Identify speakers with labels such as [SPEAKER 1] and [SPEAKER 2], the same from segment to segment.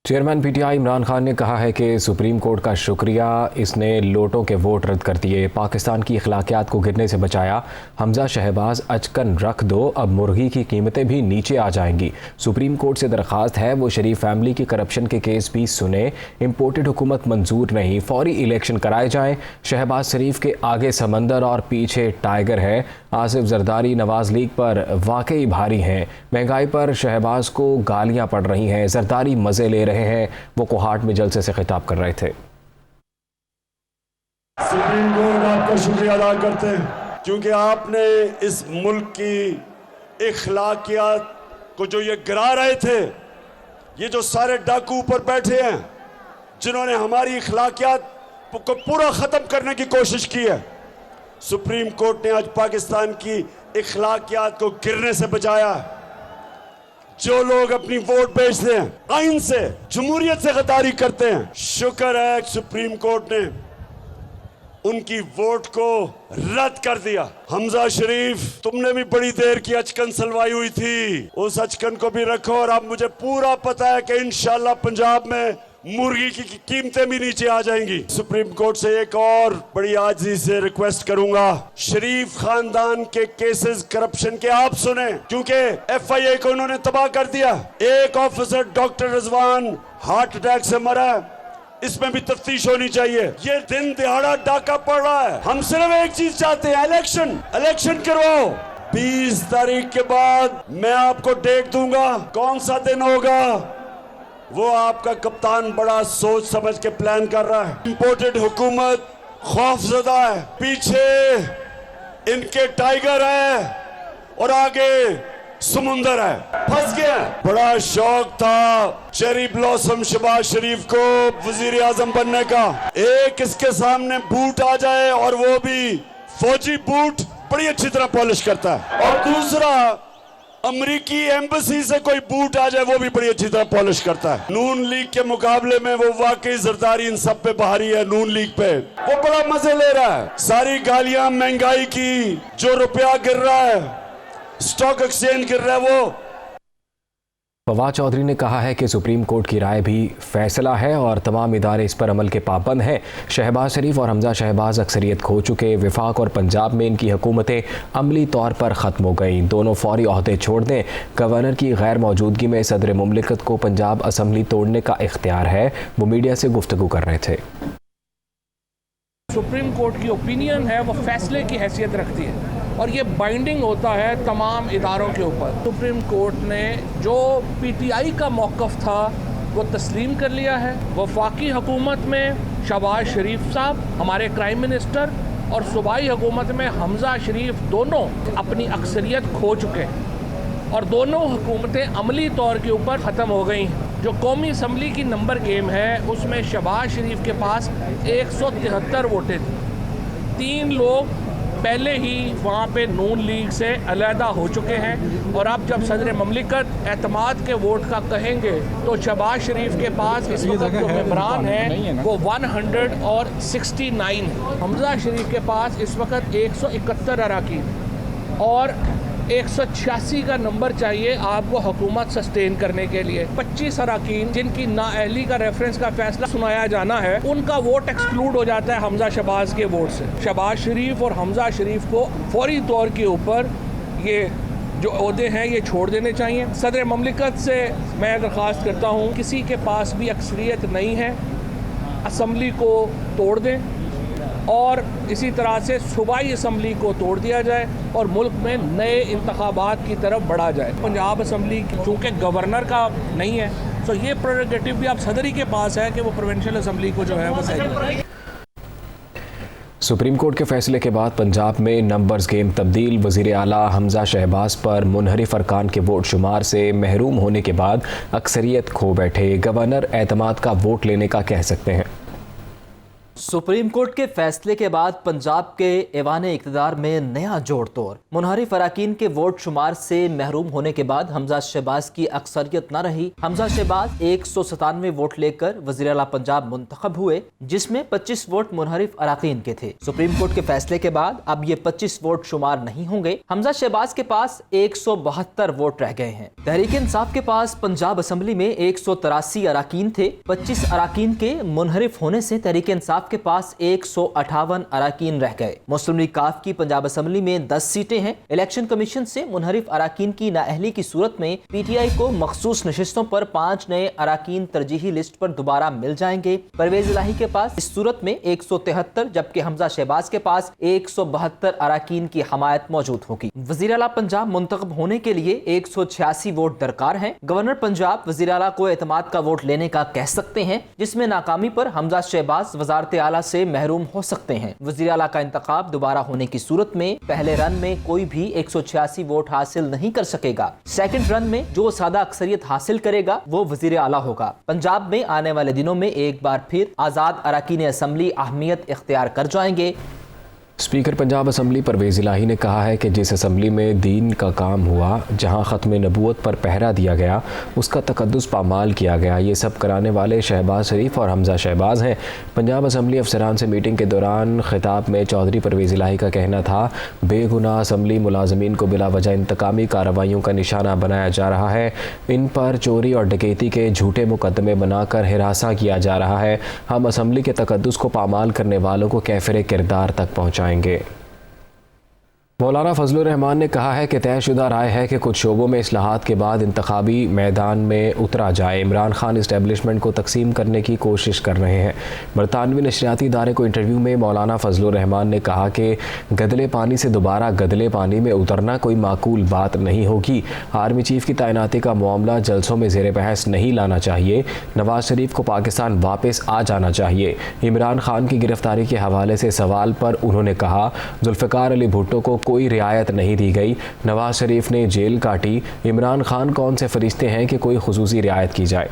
[SPEAKER 1] Chairman PTI Imran Khan ने कहा है कि सुप्रीम कोर्ट का शुक्रिया, इसने लोटों के वोट रद्द कर दिए, पाकिस्तान की अखलाकियात को गिरने से बचाया। हमजा शहबाज अचकन रख दो, अब मुर्गी की कीमतें भी नीचे आ जाएंगी। सुप्रीम कोर्ट से दरख्वास्त है वो शरीफ फैमिली की करप्शन के केस भी सुने। इम्पोर्टेड हुकूमत मंजूर नहीं, फौरी इलेक्शन कराए जाएं। शहबाज शरीफ के आगे समंदर और पीछे टाइगर है। आसिफ जरदारी नवाज लीग पर वाकई भारी हैं। महंगाई पर शहबाज को गालियां पड़ रही हैं, जरदारी मजे ले रहे हैं। वो कोहाट में जलसे से खिताब कर रहे थे।
[SPEAKER 2] सुप्रीम कोर्ट आपका शुक्रिया अदा करते हैं क्योंकि आपने इस मुल्क की इखलाकियात को जो ये गिरा रहे थे, ये जो सारे डाकू ऊपर बैठे हैं जिन्होंने हमारी इखलाकियात को पूरा ख़त्म करने की कोशिश की है, सुप्रीम कोर्ट ने आज पाकिस्तान की इखलाकियात को गिरने से बचाया है। जो लोग अपनी वोट बेचते हैं, आइन से, जमहूरियत से गद्दारी करते हैं, शुक्र है सुप्रीम कोर्ट ने उनकी वोट को रद्द कर दिया। हमजा शरीफ, तुमने भी बड़ी देर की अचकन सलवाई हुई थी, उस अचकन को भी रखो। और अब मुझे पूरा पता है कि इंशाल्लाह पंजाब में मुर्गी की कीमतें भी नीचे आ जाएंगी। सुप्रीम कोर्ट से एक और बड़ी आजिज़ी से रिक्वेस्ट करूंगा, शरीफ खानदान के केसेस करप्शन के आप सुने, क्योंकि एफआईए को उन्होंने तबाह कर दिया। एक officer doctor Rizwan heart attack से मरा, इसमें भी तफ्तीश होनी चाहिए। ये दिन दिहाड़ा डाका पड़ रहा है। हम सिर्फ एक चीज चाहते हैं, इलेक्शन करवाओ। 20 तारीख के बाद मैं आपको डेट दूंगा, कौन सा दिन होगा वो आपका कप्तान बड़ा सोच समझ के प्लान कर रहा है। इंपोर्टेड हुकूमत खौफजदा है, पीछे इनके टाइगर है और आगे समुंदर है, फंस गया। बड़ा शौक था चेरी ब्लॉसम शहबाज शरीफ को वजीर आजम बनने का। एक इसके सामने बूट आ जाए और वो भी फौजी बूट बड़ी अच्छी तरह पॉलिश करता है, और दूसरा अमेरिकी एम्बेसी से कोई बूट आ जाए वो भी बड़ी अच्छी तरह पॉलिश करता है। नून लीग के मुकाबले में वो वाकई जरदारी इन सब पे भारी है। नून लीग पे वो बड़ा मजे ले रहा है। सारी गालियां महंगाई की, जो रुपया गिर रहा है, स्टॉक एक्सचेंज गिर रहा है, वो
[SPEAKER 1] फवाद चौधरी ने कहा है कि सुप्रीम कोर्ट की राय भी फैसला है और तमाम इदारे इस पर अमल के पाबंद हैं। शहबाज शरीफ और हमजा शहबाज अक्सरियत खो चुके। वफाक और पंजाब में इनकी हुकूमतें अमली तौर पर ख़त्म हो गईं। दोनों फौरी ओहदे छोड़ दें। गवर्नर की गैर मौजूदगी में सदर मुमलिकत को पंजाब असम्बली तोड़ने का इख्तियार है। वो मीडिया से गुफ्तगू कर रहे थे।
[SPEAKER 3] सुप्रीम कोर्ट की ओपिनियन है वो फैसले की हैसियत रखती है और ये बाइंडिंग होता है तमाम इदारों के ऊपर। सुप्रीम कोर्ट ने जो पीटीआई का मौक़िफ़ था वो तस्लीम कर लिया है। वफाकी हुकूमत में शहबाज शरीफ साहब, हमारे क्राइम मिनिस्टर, और सूबाई हुकूमत में हमजा शरीफ, दोनों अपनी अक्सरियत खो चुके हैं और दोनों हुकूमतें अमली तौर के ऊपर ख़त्म हो गई। जो कौमी असम्बली की नंबर गेम है उसमें शहबाज शरीफ के पास 173 वोटें थी। 3 लोग पहले ही वहाँ पे नून लीग से अलहदा हो चुके हैं और अब जब सदर ममलिकत एतमाद के वोट का कहेंगे तो शहबाज शरीफ के पास इस वक्त जो मेंबरान हैं वो 169 है। हमजा शरीफ के पास इस वक्त 171 अराकीन और 186 का नंबर चाहिए आपको हुकूमत सस्टेन करने के लिए। 25 अराकीन जिनकी नाअहली का रेफरेंस का फैसला सुनाया जाना है, उनका वोट एक्सक्लूड हो जाता है हमजा शहबाज के वोट से। शहबाज शरीफ और हमजा शरीफ को फौरी तौर के ऊपर ये जो ओहदे हैं ये छोड़ देने चाहिए। सदर ममलिकत से मैं दरख्वास्त करता हूँ, किसी के पास भी अक्सरियत नहीं है, असम्बली को तोड़ दें और इसी तरह से सूबाई असम्बली को तोड़ दिया जाए और मुल्क में नए इंतखाबात की तरफ बढ़ा जाए। पंजाब असम्बली चूँकि गवर्नर का नहीं है तो ये प्रेरोगेटिव भी आप सदर ही के पास है कि वो प्रोविंशियल असम्बली को जो है वो सही।
[SPEAKER 1] सुप्रीम कोर्ट के फैसले के बाद पंजाब में नंबर्स गेम तब्दील। वज़ीर आला हमजा शहबाज पर मुनहरिफ अरकान के वोट शुमार से महरूम होने के बाद अक्सरियत खो बैठे। गवर्नर एतमाद का वोट लेने का कह सकते हैं।
[SPEAKER 4] सुप्रीम कोर्ट के फैसले के बाद पंजाब के ऐवान इक़्तिदार में नया जोड़ तोड़। मुनहरिफ अराकीन के वोट शुमार से महरूम होने के बाद हमजा शहबाज की अक्सरियत न रही। हमजा शहबाज 197 वोट लेकर वज़ीर आला पंजाब मुंतखब हुए, जिसमें 25 वोट मुनहरिफ अराकीन के थे। सुप्रीम कोर्ट के फैसले के बाद अब ये 25 वोट शुमार नहीं होंगे। हमजा शहबाज के पास 172 वोट रह गए हैं। तहरीक इंसाफ के पास पंजाब असम्बली में 183 अराकीन थे। 25 अराकीन के मुनहरिफ होने से तहरीक इंसाफ के पास 158 अराकीन रह गए। मुस्लिम लीग काफ की पंजाब असम्बली में 10 सीटें हैं। इलेक्शन कमीशन से मुनहरिफ अराकीन की नाअहली की सूरत में पीटीआई को मखसूस नशिस्तों पर 5 नए अराकीन तरजीही लिस्ट पर दोबारा मिल जाएंगे। परवेज इलाही के पास इस सूरत में 173 जबकि हमजा शहबाज के पास 172 अराकीन की हमायत मौजूद होगी। वज़ीर आला पंजाब मुंतखब होने के लिए 186 वोट दरकार हैं। गवर्नर पंजाब वज़ीर आला को एतमाद का वोट लेने का कह सकते हैं, जिसमें नाकामी पर हमजा शहबाज वज़ारत आला से महरूम हो सकते हैं। वज़ीर आला का इंतखाब दोबारा होने की सूरत में पहले रन में कोई भी 186 वोट हासिल नहीं कर सकेगा। सेकंड रन में जो सादा अक्सरियत हासिल करेगा वो वज़ीर आला होगा। पंजाब में आने वाले दिनों में एक बार फिर आज़ाद अराकीन असम्बली अहमियत इख्तियार कर जाएंगे।
[SPEAKER 1] स्पीकर पंजाब असम्बली परवेज इलाही ने कहा है कि जिस असम्बली में दीन का काम हुआ, जहां ख़त्म नबूवत पर पहरा दिया गया, उसका तकद्दुस पामाल किया गया। ये सब कराने वाले शहबाज शरीफ और हमजा शहबाज हैं। पंजाब असम्बली अफसरान से मीटिंग के दौरान खिताब में चौधरी परवेज इलाही का कहना था, बेगुनाह असम्बली मुलाजमीन को बिला वजह इंतकामी कार्रवाइयों का निशाना बनाया जा रहा है। इन पर चोरी और डकैती के झूठे मुकदमे बनाकर हिरासा किया जा रहा है। हम असम्बली के तकद्दुस को पामाल करने वालों को कैफिर किरदार तक पहुँचाएंगे। मौलाना फजलुर रहमान ने कहा है कि तयशुदा राय है कि कुछ शोबों में इस्लाहात के बाद इंतखाबी मैदान में उतरा जाए। इमरान खान इस्टेब्लिशमेंट को तकसीम करने की कोशिश कर रहे हैं। बरतानवी नशरियाती इदारे को इंटरव्यू में मौलाना फजलुर रहमान ने कहा कि गदले पानी से दोबारा गदले पानी में उतरना कोई माकूल बात नहीं होगी। आर्मी चीफ की तैनाती का मामला जलसों में ज़ेर बहस नहीं लाना चाहिए। नवाज शरीफ को पाकिस्तान वापस आ जाना चाहिए। इमरान खान की गिरफ्तारी के हवाले से सवाल पर उन्होंने कहा, जुल्फ़िकार अली भुट्टो को कोई रियायत नहीं दी गई। नवाज शरीफ ने जेल काटी। इमरान खान कौन से फरिश्ते हैं कि कोई खुसूसी रियायत की जाए।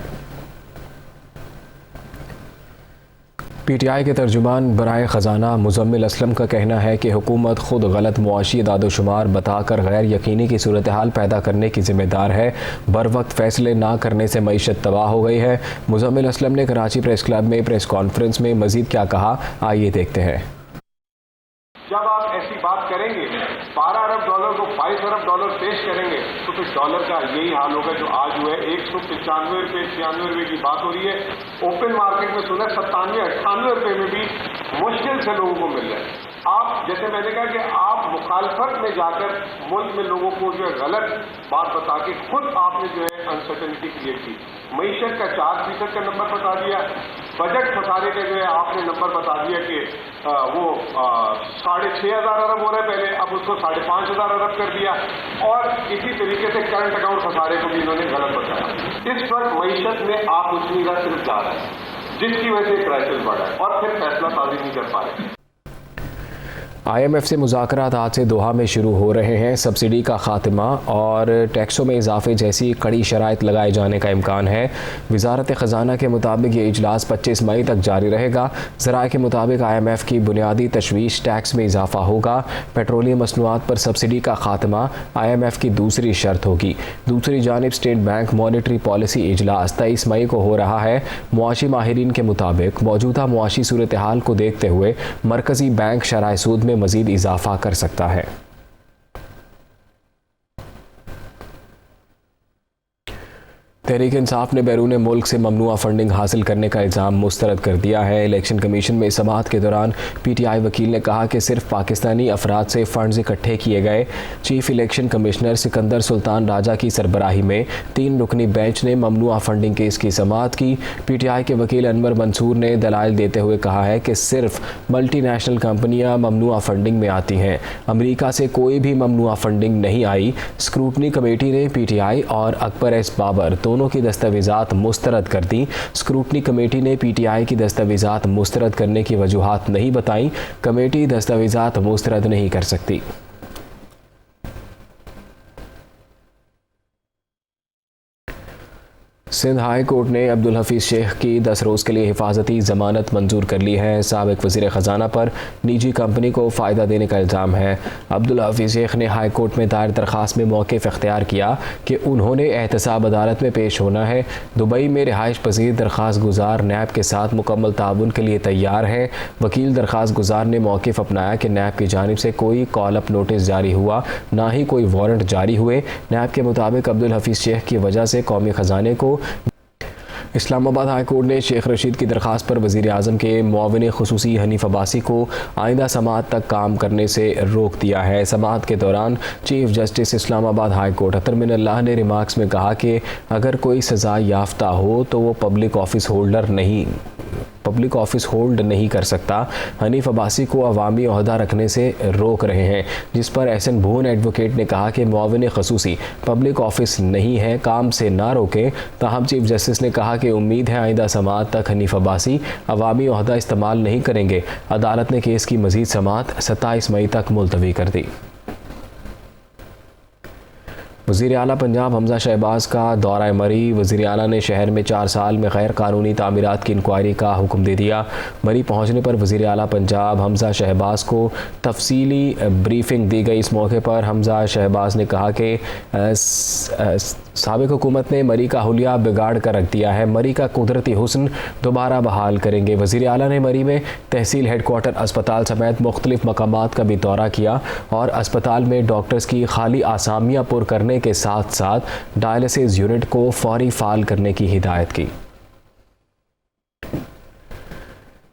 [SPEAKER 1] पीटीआई के तर्जुमान बराए ख़जाना मुज़म्मिल असलम का कहना है कि हुकूमत खुद गलत मुआशी इदाद-ओ-शुमार बताकर गैर यकीनी की सूरत हाल पैदा करने की ज़िम्मेदार है। बर वक्त फ़ैसले ना करने से मईशत तबाह हो गई है। मुज़म्मिल असलम ने कराची प्रेस क्लब में प्रेस कॉन्फ्रेंस में मज़ीद क्या कहा, आइए देखते हैं।
[SPEAKER 5] जब आप ऐसी बात करेंगे, 12 अरब डॉलर को 22 अरब डॉलर पेश करेंगे, तो फिर डॉलर का यही हाल होगा जो आज हुआ है। 195 रुपये 96 रुपये की बात हो रही है। ओपन मार्केट में सुना 97-98 रुपये में भी मुश्किल से लोगों को मिल रहा है। आप जैसे मैंने कहा कि आप मुखालफत में जाकर मुल्क में लोगों को जो है गलत बात बता के खुद आपने जो है अनसर्टेनिटी क्रिएट की। मईशत का 4% का नंबर बता दिया। बजट खसारे का जो है आपने नंबर बता दिया कि वो 6,500 अरब हो रहा है पहले, अब उसको 5,500 अरब कर दिया। और इसी तरीके से करंट अकाउंट खसारे को भी इन्होंने गलत बताया। इस वक्त मईशत में आप कुछ नहीं कर सिर्फ जा रहा है, जिसकी वजह से क्राइसिस बढ़ा है और फिर फैसला साजी नहीं कर पा रहे।
[SPEAKER 1] IMF से मुज़ाकरात आज से दोहा में शुरू हो रहे हैं। सब्सिडी का खात्मा और टैक्सों में इजाफे जैसी कड़ी शराइत लगाए जाने का इम्कान है। वज़ारत ख़जाना के मुताबिक ये इजलास 25 मई तक जारी रहेगा। ज़राए के मुताबिक IMF की बुनियादी तशवीश टैक्स में इजाफा होगा। पेट्रोलियम मसनूआत पर सब्सिडी का खात्मा IMF की दूसरी शर्त होगी। दूसरी जानिब स्टेट बैंक मॉनेटरी पॉलिसी इजलास 23 मई को हो रहा है। मुआशी माहिरीन के मुताबिक मौजूदा मुआशी सूरत हाल को देखते हुए मरकज़ी बैंक शरह सूद में मज़ीद इजाफा कर सकता है। तहरीक इंसाफ ने बैरून मुल्क से ममनुआ फंडिंग हासिल करने का इल्ज़ाम मुस्तरद कर दिया है। इलेक्शन कमीशन में समाअत के दौरान PTI वकील ने कहा कि सिर्फ पाकिस्तानी अफराद से फ़ंड्स इकट्ठे किए गए। Chief election commissioner Sikandar Sultan Raja की सरबराही में 3 रुकनी बेंच ने ममनुआ फंडिंग केस की समाअत की। PTI के वकील अनवर मंसूर ने दलाइल देते हुए कहा है कि सिर्फ मल्टीनेशनल कंपनियां ममनुआ फंडिंग में आती हैं। अमेरिका से कोई भी ममनुआ फंडिंग नहीं आई। स्क्रूटनी कमेटी ने PTI और अकबर एस बाबर दोनों की दस्तावेज़ात मुस्तरद कर दी। स्क्रूटनी कमेटी ने PTI की दस्तावेज़ात मुस्तरद करने की वजूहात नहीं बताई। कमेटी दस्तावेज़ात मुस्तरद नहीं कर सकती। सिंध हाई कोर्ट ने अब्दुल हफीज़ शेख की 10 रोज़ के लिए हिफाजती ज़मानत मंजूर कर ली है। साबिक वज़ीर ख़जाना पर निजी कंपनी को फ़ायदा देने का इल्ज़ाम है। अब्दुल हफीज़ शेख ने हाई कोर्ट में दायर दरख्वास्त में मौक़िफ़ इख्तियार किया कि उन्होंने एहतसाब अदालत में पेश होना है। दुबई में रिहाइश पजीर दरख्वास्त गुजार नैब के साथ मुकम्मल ताउन के लिए तैयार है। वकील दरख्वास्त गुजार ने मौक़िफ़ अपनाया कि नैब की जानिब से कोई कॉल अप नोटिस जारी हुआ, ना ही कोई वारंट जारी हुए। नैब के मुताबिक अब्दुल हफीज़ शेख की वजह से कौमी ख़जाने को इस्लामाबाद हाई कोर्ट ने शेख रशीद की दरख्वास्त पर वज़ीर आज़म के मुआविन ख़ुसूसी हनीफ अब्बासी को आइंदा समाअत तक काम करने से रोक दिया है। समाअत के दौरान chief justice Islamabad high court Athar Minallah ने रिमार्क्स में कहा कि अगर कोई सज़ा याफ्ता हो तो वो पब्लिक ऑफिस होल्ड नहीं कर सकता। हनीफ अब्बासी को अवामी ओहदा रखने से रोक रहे हैं, जिस पर एहसन भून एडवोकेट ने कहा कि मुआविन ख़ुसूसी पब्लिक ऑफिस नहीं है, काम से ना रोकें। ताहम चीफ जस्टिस ने कहा कि उम्मीद है आइंदा समाअत तक हनीफ अब्बासी अवामी ओहदा इस्तेमाल नहीं करेंगे। अदालत ने केस की मज़ीद समाअत 27 मई तक मुलतवी कर दी। वज़ीर आला पंजाब हमज़ा शहबाज का दौरा मरी। वज़ीर आला ने शहर में 4 साल में गैर कानूनी तामीरात की इंक्वायरी का हुक्म दे दिया। मरी पहुँचने पर वज़ीर आला पंजाब हमज़ा शहबाज को तफसीली ब्रीफिंग दी गई। इस मौके पर हमज़ा शहबाज ने कहा कि साबिक़ हुकूमत ने मरी का हुलिया बिगाड़ कर रख दिया है, मरी का कुदरती हुस्न दोबारा बहाल करेंगे। वज़ीर आला ने मरी में तहसील हेडक्वार्टर अस्पताल समेत मुख्तलिफ मकामात का भी दौरा किया और अस्पताल में डॉक्टर्स की खाली आसामियाँ पुर करने के साथ साथ डायलिसिस यूनिट को फौरी फाल करने की हिदायत की।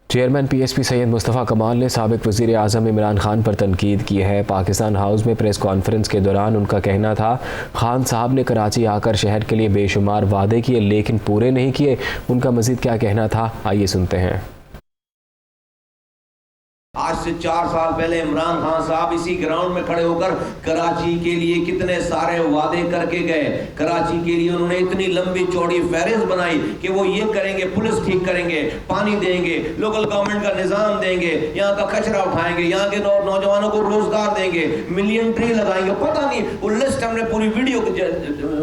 [SPEAKER 1] चेयरमैन पीएसपी सैयद मुस्तफ़ा कमाल ने साबिक़ वज़ीर आज़म इमरान खान पर तनकीद की है। पाकिस्तान हाउस में प्रेस कॉन्फ्रेंस के दौरान उनका कहना था, खान साहब ने कराची आकर शहर के लिए बेशुमार वादे किए लेकिन पूरे नहीं किए। उनका मज़ीद क्या कहना था, आइए सुनते हैं।
[SPEAKER 6] आज से 4 साल पहले इमरान खान साहब इसी ग्राउंड में खड़े होकर कराची के लिए कितने सारे वादे करके गए। कराची के लिए उन्होंने इतनी लंबी चौड़ी फहरिस्त बनाई कि वो ये करेंगे, पुलिस ठीक करेंगे, पानी देंगे, लोकल गवर्नमेंट का निज़ाम देंगे, यहाँ का कचरा उठाएंगे, यहाँ के नौजवानों को रोजगार देंगे, मिलियन ट्री लगाएंगे, पता नहीं वो लिस्ट हमने पूरी वीडियो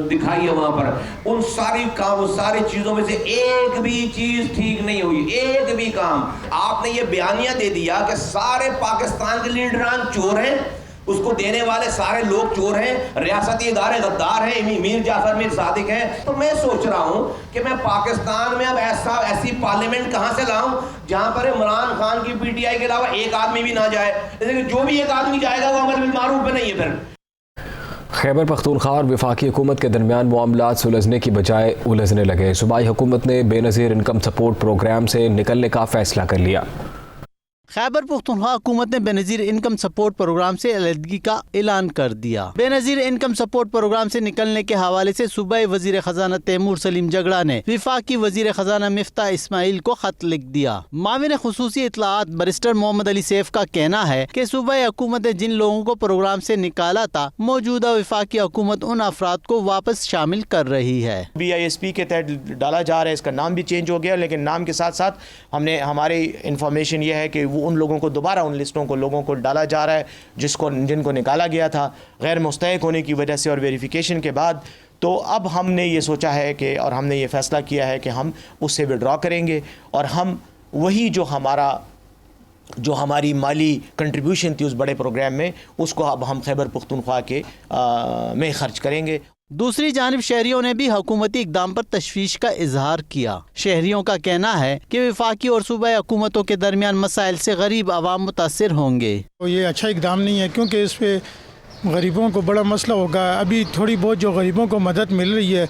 [SPEAKER 6] दिखाई है वहां पर। उन सारी चीजों में से एक भी चीज ठीक नहीं हुई, एक भी काम। आपने ये बयानिया दे दिया कि सारे पाकिस्तान के लीडरान चोर हैं, उसको देने वाले सारे लोग चोर हैं, रियासती इदारे गद्दार हैं, मीर जाफर मीर सादिक हैं। तो मैं सोच रहा हूं कि मैं पाकिस्तान में अब ऐसी पार्लियामेंट कहां से लाऊं जहां पर इमरान खान की पीटीआई के अलावा एक आदमी भी ना जाए। लेकिन जो भी एक आदमी जाएगा वो अमर बिल मारूफ पे नहीं है। फिर
[SPEAKER 1] खैबर पख्तूनख्वा और वफाकी हुकूमत के दरमियान मामलात सुलझने की बजाय उलझने लगे। सूबाई हुकूमत ने बेनज़ीर इनकम सपोर्ट प्रोग्राम से निकलने का फैसला कर लिया।
[SPEAKER 7] खैबर पख्तूनख्वा हुकूमत ने बेनज़ीर इनकम सपोर्ट प्रोग्राम से अलहदगी का ऐलान कर दिया। बेनज़ीर इनकम सपोर्ट प्रोग्राम से निकलने के हवाले से सूबाई वज़ीर ख़जाना तैमूर सलीम जगड़ा ने वफाकी वज़ीर ख़जाना मिफ्ता इस्माइल को खत लिख दिया। माविन ख़ुसूसी इत्तलाआत बैरिस्टर मोहम्मद अली सैफ का कहना है कि सूबाई हुकूमत ने जिन लोगों को प्रोग्राम से निकाला था, मौजूदा वफाकी हुकूमत उन अफराद को वापस शामिल कर रही है।
[SPEAKER 8] BISP के तहत डाला जा रहा है, इसका नाम भी चेंज हो गया, लेकिन नाम के साथ साथ हमने हमारी इंफॉर्मेशन ये है कि उन लोगों को दोबारा उन लिस्टों को लोगों को डाला जा रहा है जिनको निकाला गया था गैर मुस्तहिक होने की वजह से और वेरिफिकेशन के बाद। तो अब हमने ये सोचा है कि और हमने ये फैसला किया है कि हम उससे विड्रॉ करेंगे और हम वही जो हमारी माली कंट्रीब्यूशन थी उस बड़े प्रोग्राम में, उसको अब हम खैबर पख्तूनख्वा के में खर्च करेंगे।
[SPEAKER 7] दूसरी जानिब शहरियों ने भी हुकूमती इक़दाम पर तशवीश का इजहार किया। शहरियों का कहना है कि वफाकी और सूबाई हुकूमतों के दरमियान मसाइल से गरीब आवाम मुतासिर होंगे।
[SPEAKER 9] तो ये अच्छा इक़दाम नहीं है, क्योंकि इस पे गरीबों को बड़ा मसला होगा। अभी थोड़ी बहुत जो गरीबों को मदद मिल रही है,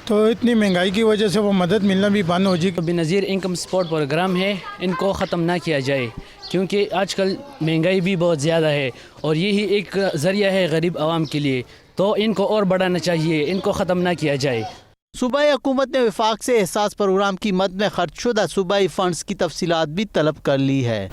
[SPEAKER 9] तो इतनी महंगाई की वजह से वो मदद मिलना भी बंद हो जाएगी।
[SPEAKER 10] बेनज़ीर इनकम सपोर्ट प्रोग्राम है, इनको ख़त्म ना किया जाए, क्योंकि आजकल महंगाई भी बहुत ज़्यादा है और यही एक ज़रिया है गरीब आवाम के लिए, तो इनको और बढ़ाना चाहिए, इनको ख़त्म ना किया जाए।
[SPEAKER 7] सूबाई हुकूमत ने वफाक से एहसास प्रोग्राम की मद में खर्च शुदा सूबाई फंड्स की तफसीलात भी तलब कर ली है।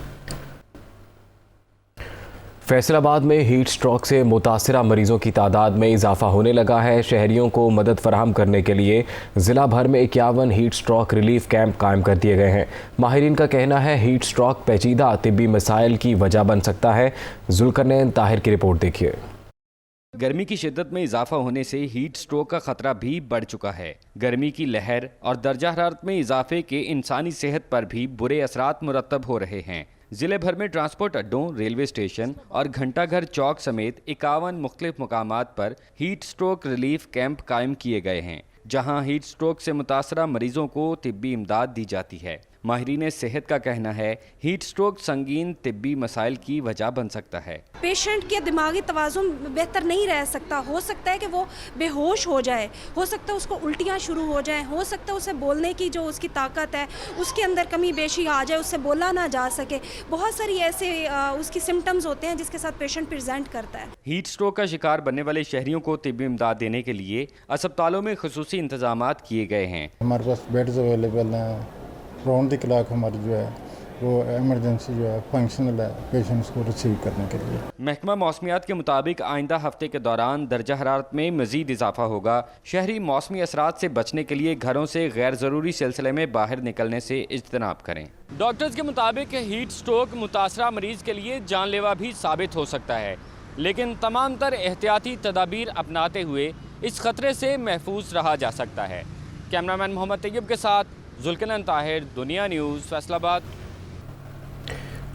[SPEAKER 1] फैसलाबाद में हीट स्ट्रोक से मुतासरा मरीजों की तादाद में इजाफा होने लगा है। शहरियों को मदद फराहम करने के लिए ज़िला भर में 51 हीट स्ट्रोक रिलीफ कैंप कायम कर दिए गए हैं। माहिरीन का कहना है हीट स्ट्रोक पेचीदा तिब्बी मसाइल की वजह बन सकता है। जुल्करनैन ताहिर की रिपोर्ट देखिए।
[SPEAKER 11] गर्मी की शिद्दत में इजाफा होने से हीट स्ट्रोक का खतरा भी बढ़ चुका है। गर्मी की लहर और दर्जा हरारत में इजाफे के इंसानी सेहत पर भी बुरे असरात मुरतब हो रहे हैं। जिले भर में ट्रांसपोर्ट अड्डों, रेलवे स्टेशन और घंटाघर चौक समेत 51 मुख्तलिफ मकामात पर हीट स्ट्रोक रिलीफ कैंप कायम किए गए हैं, जहां हीट स्ट्रोक से मुतासरा मरीजों को तिब्बी इमदाद दी जाती है। माहिरीन सेहत का कहना है हीट स्ट्रोक संगीन तिब्बी मसाइल की वजह बन सकता है।
[SPEAKER 12] पेशेंट के दिमागी तवाज़ुन बेहतर नहीं रह सकता, हो सकता है कि वो बेहोश हो जाए, हो सकता है उसको उल्टियाँ शुरू हो जाएं, हो सकता है उसे बोलने की जो उसकी ताकत है उसके अंदर कमी बेशी आ जाए, उससे बोला ना जा सके। बहुत सारी ऐसे उसकी सिम्टम्स होते हैं जिसके साथ पेशेंट प्रेजेंट करता है।
[SPEAKER 11] हीट स्ट्रोक का शिकार बनने वाले शहरियों को तिब्बी इमदाद देने के लिए अस्पतालों में खुसूसी इंतजामात किए गए हैं।
[SPEAKER 9] हमारे पास बेड्स अवेलेबल हैं, राउंड द क्लॉक हमारी जो है वो एमरजेंसी जो है फंक्शनल है पेशेंट्स को रिसीव करने के लिए।
[SPEAKER 11] महकमा मौसमियात के मुताबिक आइंदा हफ्ते के दौरान दर्जा हरारत में मजीद इजाफा होगा। शहरी मौसमी असरात से बचने के लिए घरों से गैर ज़रूरी सिलसिले में बाहर निकलने से इज्तनाब करें। डॉक्टर्स के मुताबिक हीट स्ट्रोक मुतासरा मरीज के लिए जानलेवा भी साबित हो सकता है, लेकिन तमाम तर एहतियाती तदाबीर अपनाते हुए इस खतरे से महफूज रहा जा सकता है। कैमरामैन मोहम्मद तैयब के साथ जुल्कनन ताहिर, दुनिया न्यूज़, फैसलाबाद।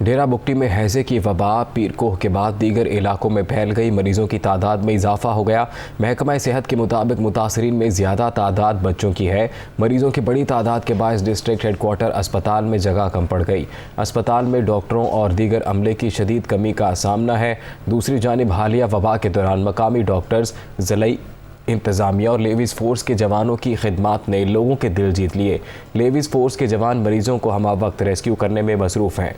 [SPEAKER 1] डेरा बुगटी में हैज़े की वबा पीरकोह के बाद दीगर इलाकों में फैल गई, मरीजों की तादाद में इजाफा हो गया। महकमा सेहत के मुताबिक मुतासरीन में ज़्यादा तादाद बच्चों की है। मरीजों की बड़ी तादाद के बायस डिस्ट्रिक्ट हेडक्वार्टर अस्पताल में जगह कम पड़ गई। अस्पताल में डॉक्टरों और दीगर अमले की शदीद कमी का सामना है। दूसरी जानिब हालिया वबा के दौरान मकामी डॉक्टर्स, ज़िलाई इंतज़ामिया और लेविस फोर्स के जवानों की खिदमात ने लोगों के दिल जीत लिए। लेविस फोर्स के जवान मरीजों को हमा वक्त रेस्क्यू करने में मसरूफ़ हैं।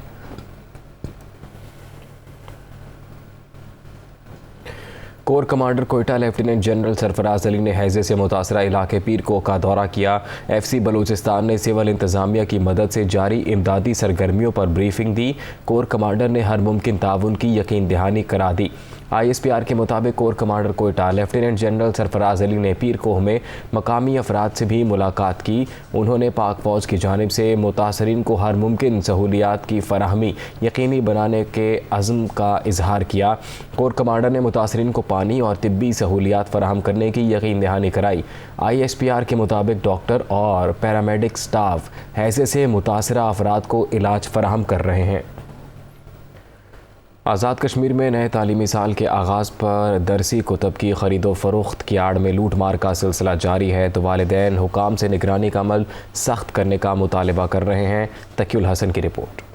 [SPEAKER 1] Core commander Quetta lieutenant general Sarfaraz Ali ने हैज़े से मुतासरा इलाके पीरकोह का दौरा किया। FC बलूचिस्तान ने सिविल इंतज़ामिया की मदद से जारी इमदादी सरगर्मियों पर ब्रीफिंग दी। कोर कमांडर ने हर मुमकिन ताउन की यकीन दहानी करा दी। ISPR के मुताबिक core commander Quetta lieutenant general Sarfaraz Ali ने पीरकोह में मकामी अफराद से भी मुलाकात की। उन्होंने पाक फ़ौज की जानिब से मुतासरीन को हर मुमकिन सहूलियात की फराहमी यकीनी बनाने के अज़्म का इजहार किया। कोर कमांडर ने मुतासरीन को पानी और तिब्बी सहूलियात फराहम करने की यकीन दहानी कराई। ISPR के मुताबिक डॉक्टर और पैरामेडिक स्टाफ हैज़े से मुतासरा अफराद को इलाज फराहम कर रहे हैं। आज़ाद कश्मीर में नए तालीमी साल के आगाज़ पर दरसी कुतब की ख़रीदो फ़रोख्त की आड़ में लूट मार का सिलसिला जारी है, तो वालिदैन हुकाम से निगरानी का अमल सख्त करने का मुतालबा कर रहे हैं। तकीउल हसन की रिपोर्ट।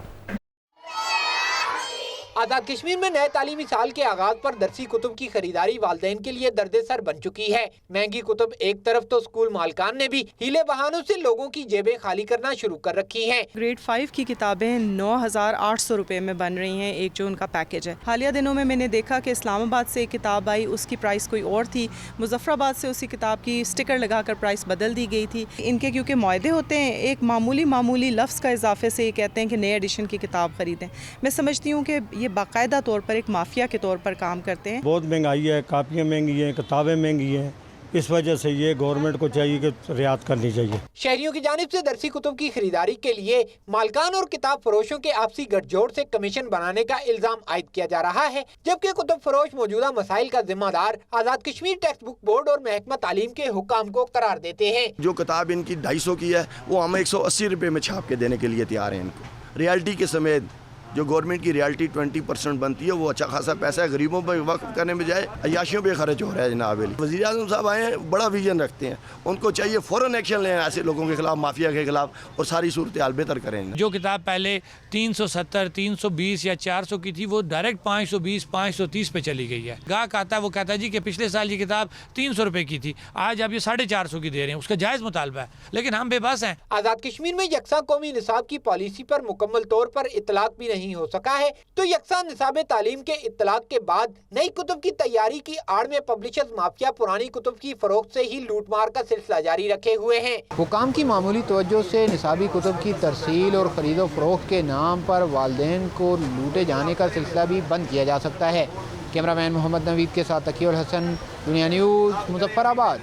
[SPEAKER 13] आज़ाद कश्मीर में नए तालीमी साल के आगाज पर दरसी कुतुब की खरीदारी वालिदैन के लिए दर्द-ए-सर बन चुकी है। महंगी कुतुब एक तरफ तो स्कूल मालकान ने भी हीले बहानों से लोगों की जेबें खाली करना शुरू कर रखी हैं।
[SPEAKER 14] ग्रेड 5 की किताबें 9,800 रुपए में बन रही हैं, एक जो उनका पैकेज है। हालिया दिनों में मैंने देखा कि इस्लामाबाद से एक किताब आई, उसकी प्राइस कोई और थी। मुजफ्फराबाद से उसी किताब की स्टिकर लगाकर प्राइस बदल दी गई थी। इनके क्योंकि मुआहदे होते हैं, एक मामूली लफ्ज़ का इजाफे से ये कहते हैं कि नए एडिशन की किताब खरीदें। मैं समझती हूँ कि ये बाकायदा तौर पर एक माफिया के तौर पर काम करते हैं।
[SPEAKER 15] बहुत महंगाई है, कापियाँ महंगी हैं, किताबें महंगी हैं, इस वजह से ये गवर्नमेंट को चाहिए कि रियायत करनी चाहिए।
[SPEAKER 13] शहरियों की जानिब से दरसी कुतुब की खरीदारी के लिए मालकान और किताब फरोशों के आपसी गठजोड़ से कमीशन बनाने का इल्जाम आयद किया जा रहा है, जबकि कुतुब फरोश मौजूदा मसाइल का जिम्मेदार Azad Kashmir text book board और महकमा तालीम के हुकाम को करार देते हैं।
[SPEAKER 16] जो किताब इनकी 250 की है वो हम 180 रुपये में छाप के देने के लिए तैयार हैं। इनको रियल्टी के समेत जो गवर्नमेंट की रियल्टी 20% बनती है वो अच्छा खासा पैसा है, गरीबों पर वक्फ करने में जाए अयाशियों पे खर्च हो रहा है। जनाब वज़ीर आज़म साहब आए हैं, बड़ा विजन रखते हैं, उनको चाहिए फ़ौरन एक्शन लें ऐसे लोगों के खिलाफ, माफिया के खिलाफ, और सारी सूरत हाल बेहतर करें।
[SPEAKER 17] जो किताब पहले 370, 320 या 400 की थी वो डायरेक्ट 520, 530 पे चली गई है। गाहक आता है, वो कहता है जी कि पिछले साल ये किताब 300 रुपये की थी, आज आप ये 450 की दे रहे हैं, उसका जायज़ मुतालबा है, लेकिन हम बेबस हैं।
[SPEAKER 13] आज़ाद कश्मीर में यकसा कौमी निसाब की पॉलिसी पर मुकम्मल तौर पर इतलाक भी नहीं हो सका है, तो यकसा निसाब तालीम के इतलाक के बाद नई कुतुब की तैयारी की आड़ में पब्लिशर्स माफिया पुरानी कुतुब की फरोख्त से ही लूटमार का सिलसिला जारी रखे हुए हैं। हुकाम की मामूली तवज्जो से निसाबी कुतुब की तरसील और खरीदो फरोख्त के नाम पर वालिदैन को लूटे जाने का सिलसिला भी बंद किया जा सकता है। कैमरामैन मोहम्मद नवीद के साथ तकीउल हसन, दुनिया न्यूज़, मुजफ्फराबाद।